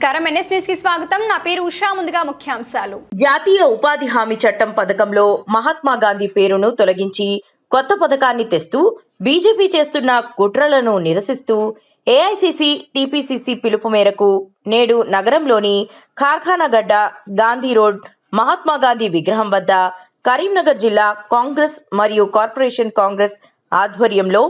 నమస్కారం NS news కి స్వాగతం. నా పేరు ఉషా. ముందుగా ముఖ్యాంశాలు. జాతీయ ఉపాధి హామీ చట్టం పథకంలో మహాత్మా గాంధీ పేరును తొలగించి కొత్త పథకాన్ని తెస్తూ బీజేపీ చేస్తున్న కుట్రలను నిరసిస్తూ ఏఐసీసీ టీపీసీసీ పిలుపు మేరకు నేడు నగరంలోని కార్ఖానాగడ్డ, గాంధీ రోడ్, మహాత్మా గాంధీ విగ్రహం వద్ద కరీంనగర్ జిల్లా కాంగ్రెస్ మరియు కార్పొరేషన్ కాంగ్రెస్ ఆధ్వర్యంలో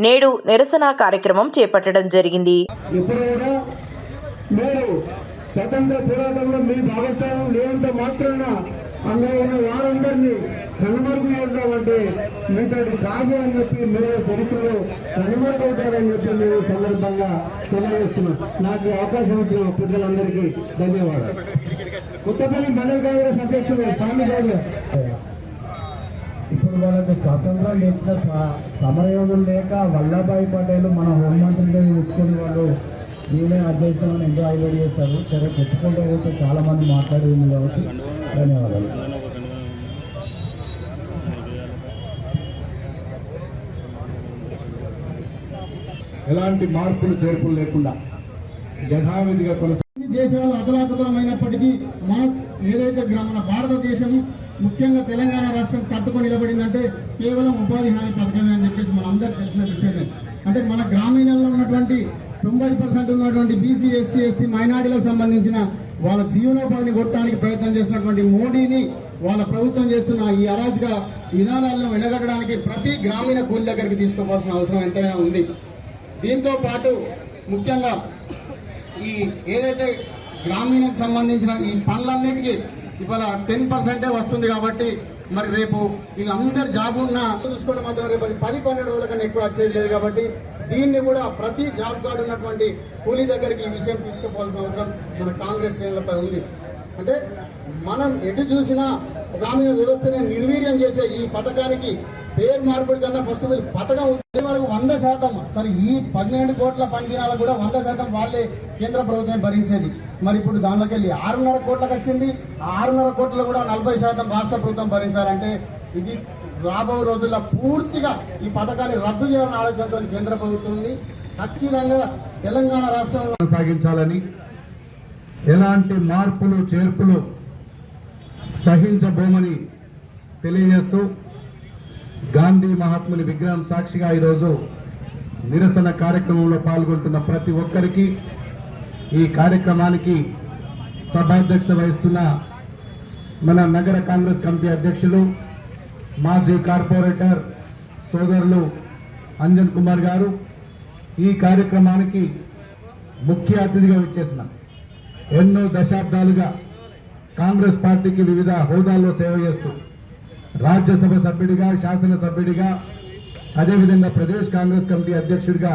నేడు నిరసన కార్యక్రమం చేపట్టడం జరిగింది. మీరు స్వతంత్ర పోరాటంలో మీ భాగస్వామ్యం లేనంత మాత్రాన అందులో ఉన్న వారందరినీ కనుమరుగు చేద్దామంటే మీతోటి కాదు అని చెప్పి మీరు చరిత్రలో కనుమరుగవుతారని చెప్పి మేము సందర్భంగా తెలియజేస్తున్నాం. నాకు అవకాశం ఇచ్చిన పెద్దలందరికీ ధన్యవాదాలు. కొత్తపల్లి మండల కాంగ్రెస్ అధ్యక్షుడు స్వామి గౌడ్. ఇప్పుడు వాళ్ళకి స్వాతంత్రం తెచ్చిన సమరయోగం లేక వల్లభాయ్ పటేల్ మన హోంమంత్రిగా తీసుకుని వాళ్ళు నేనే అధ్యక్షులను ఎంతో హైలైట్ చేస్తారు. సరే పెట్టుకుంటే పోతే చాలా మంది మాట్లాడేది కాబట్టి ధన్యవాదాలు. ఎలాంటి మార్పులు చేర్పులు లేకుండా యథావిధిగా దేశాలు అతలాకుతలమైనప్పటికీ మన ఏదైతే మన భారతదేశం ముఖ్యంగా తెలంగాణ రాష్ట్రం కట్టుకొని నిలబడిందంటే కేవలం ఉపాధి హామీ పథకమే అని చెప్పేసి మన అందరికి తెలిసిన విషయమే. అంటే మన గ్రామీణంలో ఉన్నటువంటి 90% ఉన్నటువంటి బీసీ, ఎస్సీ, ఎస్టీ మైనారిటీలకు సంబంధించిన వాళ్ళ జీవనోపాధిని కొట్టడానికి ప్రయత్నం చేసినటువంటి మోడీని వాళ్ళ ప్రభుత్వం చేస్తున్న ఈ అరాజక విధానాలను వెనగట్టడానికి ప్రతి గ్రామీణ కూలి దగ్గరికి తీసుకోవాల్సిన అవసరం ఎంతైనా ఉంది. దీంతో పాటు ముఖ్యంగా ఈ ఏదైతే గ్రామీణకు సంబంధించిన ఈ పనులన్నిటికీ ఇవాళ 10% వస్తుంది కాబట్టి మరి రేపు వీళ్ళందరూ జాబ్ ఉన్నా చూసుకోవడం మాత్రం రేపు అది 10-12 రోజుల కన్నా ఎక్కువ వచ్చేది లేదు. కాబట్టి దీన్ని కూడా ప్రతి జాబ్ కార్డు ఉన్నటువంటి కూలీ దగ్గరికి ఈ విషయం తీసుకుపోవాల్సిన అవసరం మన కాంగ్రెస్ శ్రేణులపై ఉంది. అంటే మనం ఎటు చూసినా గ్రామీణ వ్యవస్థని నిర్వీర్యం చేసే ఈ పథకానికి పేరు మార్పిడి కన్నా ఫస్ట్ పథకం వచ్చే వరకు 100%, సరే ఈ 12 కోట్ల పని దినాలకు కూడా 100% వాళ్ళే కేంద్ర ప్రభుత్వం భరించేది. మరి ఇప్పుడు దానిలోకి వెళ్ళి 6.5 కోట్లకు వచ్చింది. 6.5 కోట్లు కూడా 40% రాష్ట్ర ప్రభుత్వం భరించాలంటే ఇది రాబో రోజుల్లో పూర్తిగా ఈ పథకాన్ని రద్దు చేయాలని ఆలోచనతో కేంద్ర ప్రభుత్వం ఉంది. ఖచ్చితంగా తెలంగాణ రాష్ట్రంలో కొనసాగించాలని, ఎలాంటి మార్పులు చేర్పులు సహించబోమని తెలియజేస్తూ గాంధీ మహాత్ముని విగ్రహం సాక్షిగా ఈరోజు నిరసన కార్యక్రమంలో పాల్గొంటున్న ప్రతి ఒక్కరికి, ఈ కార్యక్రమానికి సభాధ్యక్ష వహిస్తున్న మన నగర కాంగ్రెస్ కమిటీ అధ్యక్షులు, మాజీ కార్పొరేటర్ సోదరులు అంజన్ కుమార్ గారు, ఈ కార్యక్రమానికి ముఖ్య అతిథిగా వచ్చేసిన ఎన్నో దశాబ్దాలుగా కాంగ్రెస్ పార్టీకి వివిధ హోదాల్లో సేవ చేస్తూ రాజ్యసభ సభ్యుడిగా, శాసనసభ్యుడిగా, అదేవిధంగా ప్రదేశ్ కాంగ్రెస్ కమిటీ అధ్యక్షుడిగా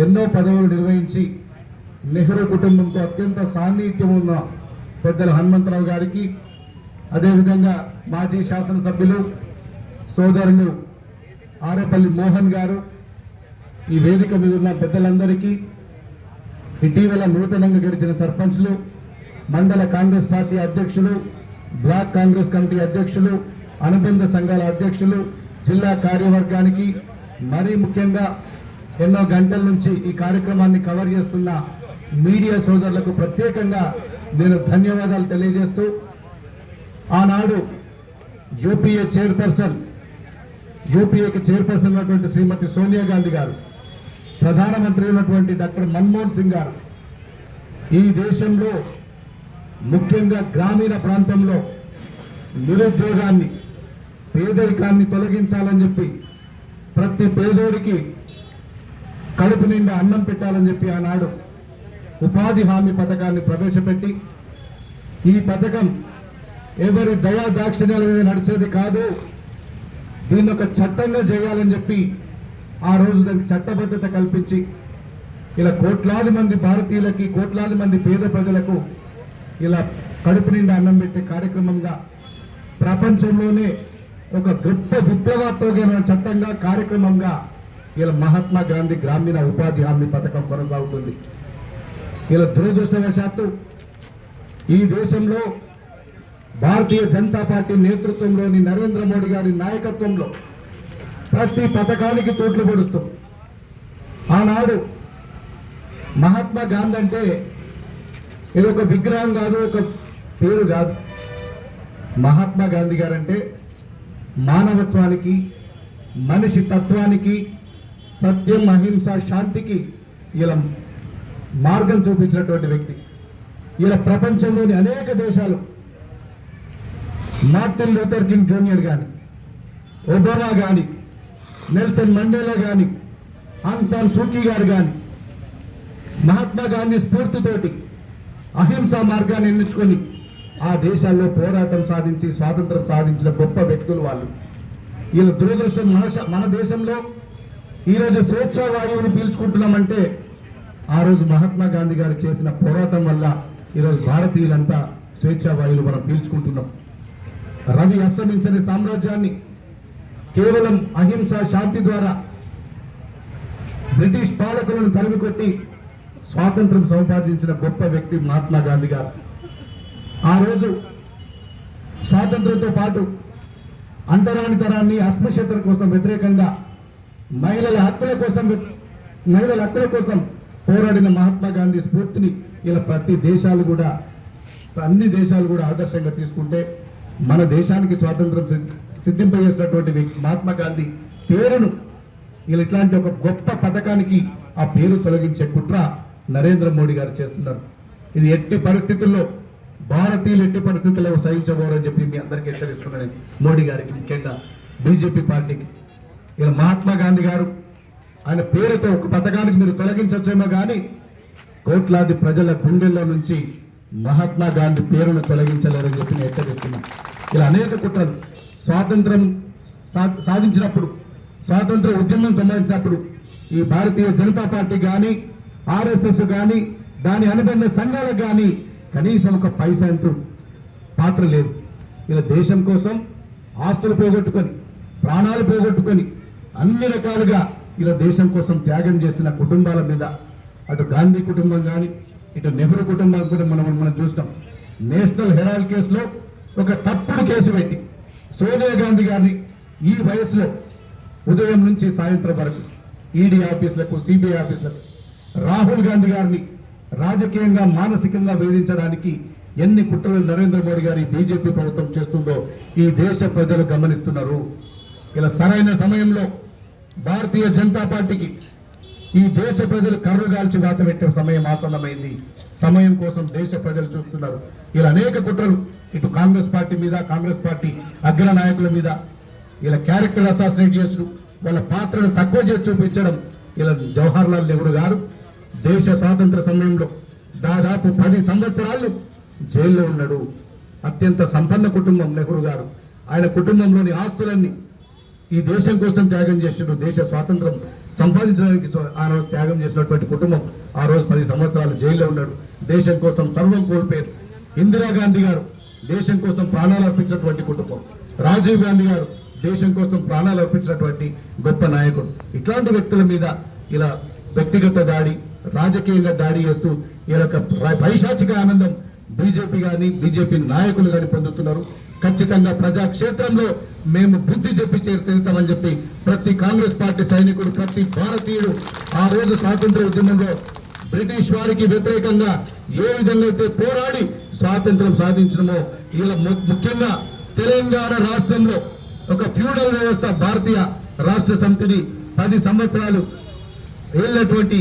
ఎన్నో పదవులు నిర్వహించి నెహ్రూ కుటుంబంతో అత్యంత సాన్నిహిత్యం ఉన్న పెద్దలు హనుమంతరావు గారికి, అదేవిధంగా మాజీ శాసనసభ్యులు సోదరులు ఆరేపల్లి మోహన్ గారు, ఈ వేదిక మీద ఉన్న పెద్దలందరికీ, ఇటీవల నూతనంగా గెలిచిన సర్పంచ్లు, మండల కాంగ్రెస్ పార్టీ అధ్యక్షులు, బ్లాక్ కాంగ్రెస్ కమిటీ అధ్యక్షులు, అనుబంధ సంఘాల అధ్యక్షులు, జిల్లా కార్యవర్గానికి, మరీ ముఖ్యంగా ఎన్నో గంటల నుంచి ఈ కార్యక్రమాన్ని కవర్ చేస్తున్న మీడియా సోదరులకు ప్రత్యేకంగా నేను ధన్యవాదాలు తెలియజేస్తూ, ఆనాడు యూపీఏకి చైర్పర్సన్ ఉన్నటువంటి శ్రీమతి సోనియా గాంధీ గారు, ప్రధానమంత్రి ఉన్నటువంటి డాక్టర్ మన్మోహన్ సింగ్ గారు ఈ దేశంలో ముఖ్యంగా గ్రామీణ ప్రాంతంలో నిరుద్యోగాన్ని, పేదరికాన్ని తొలగించాలని చెప్పి ప్రతి పేదోడికి కడుపు నిండా అన్నం పెట్టాలని చెప్పి ఆనాడు ఉపాధి హామీ పథకాన్ని ప్రవేశపెట్టి, ఈ పథకం ఎవరి దయా దాక్షిణ్యాల మీద నడిచేది కాదు, దీన్ని ఒక చట్టంగా చేయాలని చెప్పి ఆ రోజు దానికి చట్టబద్ధత కల్పించి ఇలా కోట్లాది మంది భారతీయులకి, కోట్లాది మంది పేద ప్రజలకు ఇలా కడుపు నిండా అన్నం పెట్టే కార్యక్రమంగా ప్రపంచంలోనే ఒక గొప్ప విప్లవాత్మకమైన చట్టంగా, కార్యక్రమంగా ఇలా మహాత్మా గాంధీ గ్రామీణ ఉపాధి హామీ పథకం కొనసాగుతుంది. ఇలా దురదృష్టవశాత్తు ఈ దేశంలో భారతీయ జనతా పార్టీ నేతృత్వంలోని నరేంద్ర మోడీ గారి నాయకత్వంలో ప్రతి పథకానికి తూట్లు పొడుస్తూ ఆనాడు మహాత్మా గాంధీ అంటే ఇది ఒక విగ్రహం కాదు, ఒక పేరు కాదు. మహాత్మా గాంధీ గారంటే మానవత్వానికి, మనిషి తత్వానికి, సత్యం, అహింస, శాంతికి ఇలా మార్గం చూపించినటువంటి వ్యక్తి. ఇలా ప్రపంచంలోని అనేక దేశాలు మార్టిన్ లూథర్ కింగ్ జూనియర్ కానీ, ఒబామా కానీ, నెల్సన్ మండేలా కానీ, ఆంగ్ సాన్ సూకీ గారు కానీ మహాత్మా గాంధీ స్ఫూర్తితోటి అహింసా మార్గాన్ని ఎన్నుకొని ఆ దేశాల్లో పోరాటం సాధించి స్వాతంత్రం సాధించిన గొప్ప వ్యక్తులు వాళ్ళు. వీళ్ళ దురదృష్టం మన దేశంలో ఈరోజు స్వేచ్ఛా వాయువుని పీల్చుకుంటున్నామంటే ఆ రోజు మహాత్మా గాంధీ గారు చేసిన పోరాటం వల్ల ఈరోజు భారతీయులంతా స్వేచ్ఛా వాయువులు మనం పీల్చుకుంటున్నాం. రవి అస్తమించని సామ్రాజ్యాన్ని కేవలం అహింస, శాంతి ద్వారా బ్రిటిష్ పాలకులను తరిమికొట్టి స్వాతంత్రం సంపాదించిన గొప్ప వ్యక్తి మహాత్మా గాంధీ గారు. ఆ రోజు స్వాతంత్రంతో పాటు అంటరానితనాన్ని, అస్పృశ్యత కోసం వ్యతిరేకంగా మహిళల హక్కుల కోసం పోరాడిన మహాత్మా గాంధీ స్ఫూర్తిని ఇలా అన్ని దేశాలు కూడా ఆదర్శంగా తీసుకుంటే మన దేశానికి స్వాతంత్రం సిద్ధింపజేసినటువంటి వ్యక్తి మహాత్మా గాంధీ పేరును ఇలా ఇట్లాంటి ఒక గొప్ప పథకానికి ఆ పేరు తొలగించే కుట్ర నరేంద్ర మోడీ గారు చేస్తున్నారు. ఇది ఎట్టి పరిస్థితుల్లో భారతీయులు ఎట్టి పరిస్థితుల్లో సహించబోరని చెప్పి మీ అందరికీ హెచ్చరిస్తున్నాను. మోడీ గారికి, ముఖ్యంగా బీజేపీ పార్టీకి. ఇలా మహాత్మా గాంధీ గారు ఆయన పేరుతో ఒక పథకానికి మీరు తొలగించవచ్చేమో కానీ కోట్లాది ప్రజల గుండెల్లో నుంచి మహాత్మా గాంధీ పేరును తొలగించలేరని చెప్పి నేను హెచ్చరిస్తున్నాను. ఇలా అనేక కుట్రలు స్వాతంత్రం సాధించినప్పుడు, స్వాతంత్ర ఉద్యమం సంబంధించినప్పుడు ఈ భారతీయ జనతా పార్టీ కానీ, ఆర్ఎస్ఎస్ కానీ, దాని అనుబంధ సంఘాలకు కానీ కనీసం ఒక పైసా అంటూ పాత్ర లేదు. ఇలా దేశం కోసం ఆస్తులు పోగొట్టుకొని, ప్రాణాలు పోగొట్టుకొని, అన్ని రకాలుగా ఇలా దేశం కోసం త్యాగం చేసిన కుటుంబాల మీద అటు గాంధీ కుటుంబం కానీ, ఇటు నెహ్రూ కుటుంబం కూడా మనం చూస్తాం. నేషనల్ హెరాల్డ్ కేసులో ఒక తప్పుడు కేసు పెట్టి సోనియా గాంధీ గారిని ఈ వయసులో ఉదయం నుంచి సాయంత్రం వరకు ఈడీ ఆఫీసులకు, సిబిఐ ఆఫీసులకు, రాహుల్ గాంధీ గారిని రాజకీయంగా, మానసికంగా వేధించడానికి ఎన్ని కుట్రలు నరేంద్ర మోడీ గారి బీజేపీ ప్రభుత్వం చేస్తుందో ఈ దేశ ప్రజలు గమనిస్తున్నారు. ఇలా సరైన సమయంలో భారతీయ జనతా పార్టీకి ఈ దేశ ప్రజలు కర్రుగాల్చి వాత పెట్టే సమయం ఆసన్నమైంది. సమయం కోసం దేశ ప్రజలు చూస్తున్నారు. ఇలా అనేక కుట్రలు ఇటు కాంగ్రెస్ పార్టీ మీద, కాంగ్రెస్ పార్టీ అగ్ర నాయకుల మీద ఇలా క్యారెక్టర్ అసాసినేట్ చేసుడు, వాళ్ళ పాత్రను తక్కువ చేసి చూపించడం. ఇలా జవహర్లాల్ నెహ్రూ గారు దేశ స్వాతంత్ర సమయంలో దాదాపు 10 సంవత్సరాలు జైల్లో ఉన్నాడు. అత్యంత సంపన్న కుటుంబం నెహ్రూ గారు. ఆయన కుటుంబంలోని ఆస్తులన్నీ ఈ దేశం కోసం త్యాగం చేసినట్టు, దేశ స్వాతంత్రం సంపాదించడానికి ఆ రోజు త్యాగం చేసినటువంటి కుటుంబం ఆ రోజు 10 సంవత్సరాలు జైల్లో ఉన్నాడు. దేశం కోసం సర్వం కోల్పోయారు. ఇందిరాగాంధీ గారు దేశం కోసం ప్రాణాలు అర్పించినటువంటి కుటుంబం. రాజీవ్ గాంధీ గారు దేశం కోసం ప్రాణాలు అర్పించినటువంటి గొప్ప నాయకుడు. ఇట్లాంటి వ్యక్తుల మీద ఇలా వ్యక్తిగత దాడి, రాజకీయంగా దాడి చేస్తూ ఇలా పైశాచిక ఆనందం బీజేపీ కానీ, బీజేపీ నాయకులు కానీ పొందుతున్నారు. ఖచ్చితంగా ప్రజాక్షేత్రంలో మేము బుద్ధి చెప్పి తీరుతామని చెప్పి ప్రతి కాంగ్రెస్ పార్టీ సైనికుడు, ప్రతి భారతీయుడు ఆ రోజు స్వాతంత్ర ఉద్యమంలో బ్రిటిష్ వారికి వ్యతిరేకంగా ఏ విధంగా అయితే పోరాడి స్వాతంత్రం సాధించడమో, ఇలా ముఖ్యంగా తెలంగాణ రాష్ట్రంలో ఒక ఫ్యూడల్ వ్యవస్థ, భారతీయ రాష్ట్ర సమితిని 10 సంవత్సరాలు ఏళ్ళటువంటి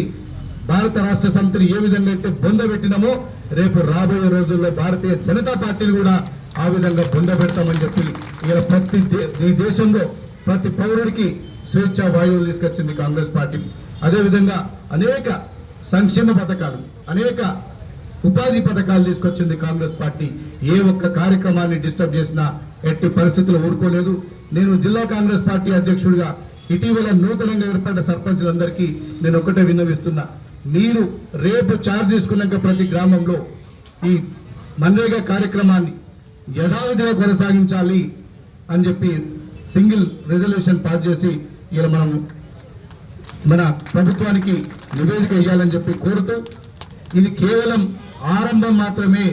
భారత రాష్ట్ర సమితిని ఏ విధంగా అయితే బొందబెట్టినామో రేపు రాబోయే రోజుల్లో భారతీయ జనతా పార్టీని కూడా ఆ విధంగా బొందబెడతామని చెప్పి ఇలా ఈ దేశంలో ప్రతి పౌరుడికి స్వేచ్ఛా వాయువులు తీసుకొచ్చింది కాంగ్రెస్ పార్టీ. అదేవిధంగా అనేక సంక్షేమ పథకాలు, అనేక ఉపాధి పథకాలు తీసుకొచ్చింది కాంగ్రెస్ పార్టీ. ఏ ఒక్క కార్యక్రమాన్ని డిస్టర్బ్ చేసినా ఎట్టి పరిస్థితులు ఊరుకోలేదు. నేను జిల్లా కాంగ్రెస్ పార్టీ అధ్యక్షుడిగా ఇటీవల నూతనంగా ఏర్పడ్డ సర్పంచులందరికీ నేను ఒకటే విన్నవిస్తున్నా, మీరు రేపు చార్జ్ తీసుకున్నాక ప్రతి గ్రామంలో ఈ మన్రేగా కార్యక్రమాన్ని యథావిధిగా కొనసాగించాలి అని చెప్పి సింగిల్ రెజల్యూషన్ పాస్ చేసి ఇలా మన ప్రభుత్వానికి నివేదిక ఇవ్వాలని చెప్పి కోరుతూ, ఇది కేవలం ఆరంభం మాత్రమే.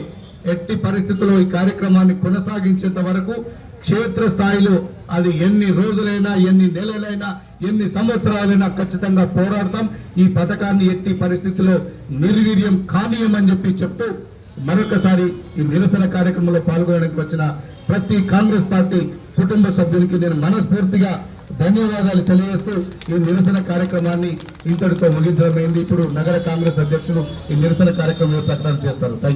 ఎట్టి పరిస్థితుల్లో ఈ కార్యక్రమాన్ని కొనసాగించేంత వరకు క్షేత్ర స్థాయిలో అది ఎన్ని రోజులైనా, ఎన్ని నెలలైనా, ఎన్ని సంవత్సరాలైనా ఖచ్చితంగా పోరాడతాం. ఈ పథకాన్ని ఎట్టి పరిస్థితుల్లో నిర్వీర్యం కానీయమని చెప్తూ మరొకసారి ఈ నిరసన కార్యక్రమంలో పాల్గొనడానికి వచ్చిన ప్రతి కాంగ్రెస్ పార్టీ కుటుంబ సభ్యునికి నేను మనస్ఫూర్తిగా ధన్యవాదాలు తెలియజేస్తూ ఈ నిరసన కార్యక్రమాన్ని ఇంతటితో ముగించడమైంది. ఇప్పుడు నగర కాంగ్రెస్ అధ్యక్షులు ఈ నిరసన కార్యక్రమంలో ప్రకటన చేస్తారు.